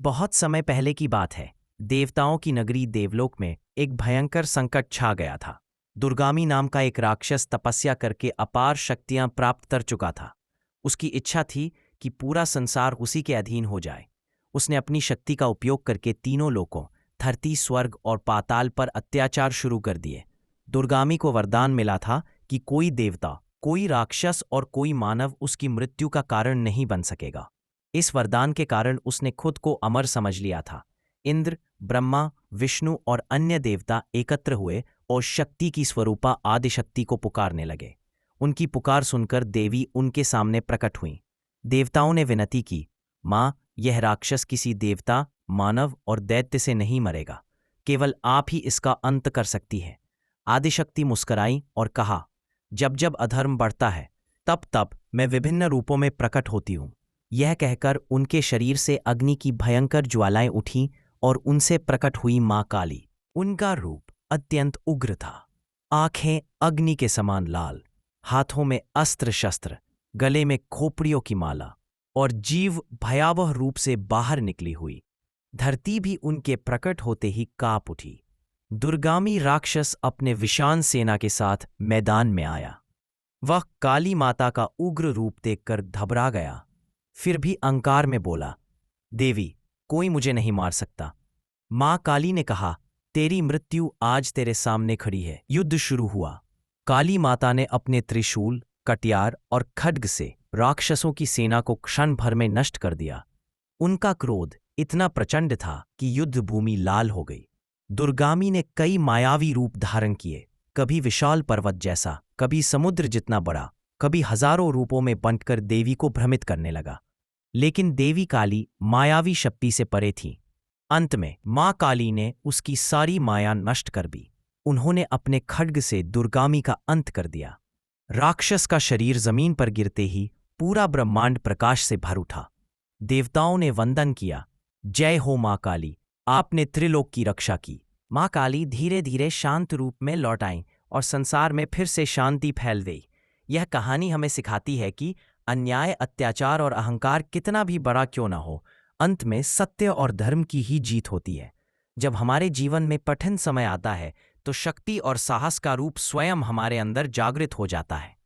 बहुत समय पहले की बात है। देवताओं की नगरी देवलोक में एक भयंकर संकट छा गया था। दुर्गामी नाम का एक राक्षस तपस्या करके अपार शक्तियां प्राप्त कर चुका था। उसकी इच्छा थी कि पूरा संसार उसी के अधीन हो जाए। उसने अपनी शक्ति का उपयोग करके तीनों लोकों, धरती, स्वर्ग और पाताल पर अत्याचार शुरू कर दिए। दुर्गामी को वरदान मिला था कि कोई देवता, कोई राक्षस और कोई मानव उसकी मृत्यु का कारण नहीं बन सकेगा। इस वरदान के कारण उसने खुद को अमर समझ लिया था। इंद्र, ब्रह्मा, विष्णु और अन्य देवता एकत्र हुए और शक्ति की स्वरूपा आदिशक्ति को पुकारने लगे। उनकी पुकार सुनकर देवी उनके सामने प्रकट हुईं। देवताओं ने विनती की, माँ, यह राक्षस किसी देवता, मानव और दैत्य से नहीं मरेगा। केवल आप ही इसका अंत कर सकती है। आदिशक्ति मुस्कुराई और कहा, जब जब अधर्म बढ़ता है तब तब मैं विभिन्न रूपों में प्रकट होती हूँ। यह कहकर उनके शरीर से अग्नि की भयंकर ज्वालाएं उठीं और उनसे प्रकट हुई मां काली। उनका रूप अत्यंत उग्र था। आंखें अग्नि के समान लाल, हाथों में अस्त्र शस्त्र, गले में खोपड़ियों की माला और जीव भयावह रूप से बाहर निकली हुई। धरती भी उनके प्रकट होते ही कांप उठी। दुर्गामी राक्षस अपने विशाल सेना के साथ मैदान में आया। वह काली माता का उग्र रूप देखकर घबरा गया। फिर भी अहंकार में बोला, देवी, कोई मुझे नहीं मार सकता। मां काली ने कहा, तेरी मृत्यु आज तेरे सामने खड़ी है। युद्ध शुरू हुआ। काली माता ने अपने त्रिशूल, कटियार और खड्ग से राक्षसों की सेना को क्षण भर में नष्ट कर दिया। उनका क्रोध इतना प्रचंड था कि युद्ध भूमि लाल हो गई। दुर्गामी ने कई मायावी रूप धारण किए, कभी विशाल पर्वत जैसा, कभी समुद्र जितना बड़ा, कभी हजारों रूपों में बंटकर देवी को भ्रमित करने लगा। लेकिन देवी काली मायावी शक्ति से परे थी। अंत में मां काली ने उसकी सारी माया नष्ट कर दी। उन्होंने अपने खड्ग से दुर्गामी का अंत कर दिया। राक्षस का शरीर जमीन पर गिरते ही पूरा ब्रह्मांड प्रकाश से भर उठा। देवताओं ने वंदन किया, जय हो मां काली, आपने त्रिलोक की रक्षा की। मां काली धीरे धीरे शांत रूप में लौट आईं और संसार में फिर से शांति फैल गई। यह कहानी हमें सिखाती है कि अन्याय, अत्याचार और अहंकार कितना भी बड़ा क्यों ना हो, अंत में सत्य और धर्म की ही जीत होती है। जब हमारे जीवन में कठिन समय आता है तो शक्ति और साहस का रूप स्वयं हमारे अंदर जागृत हो जाता है।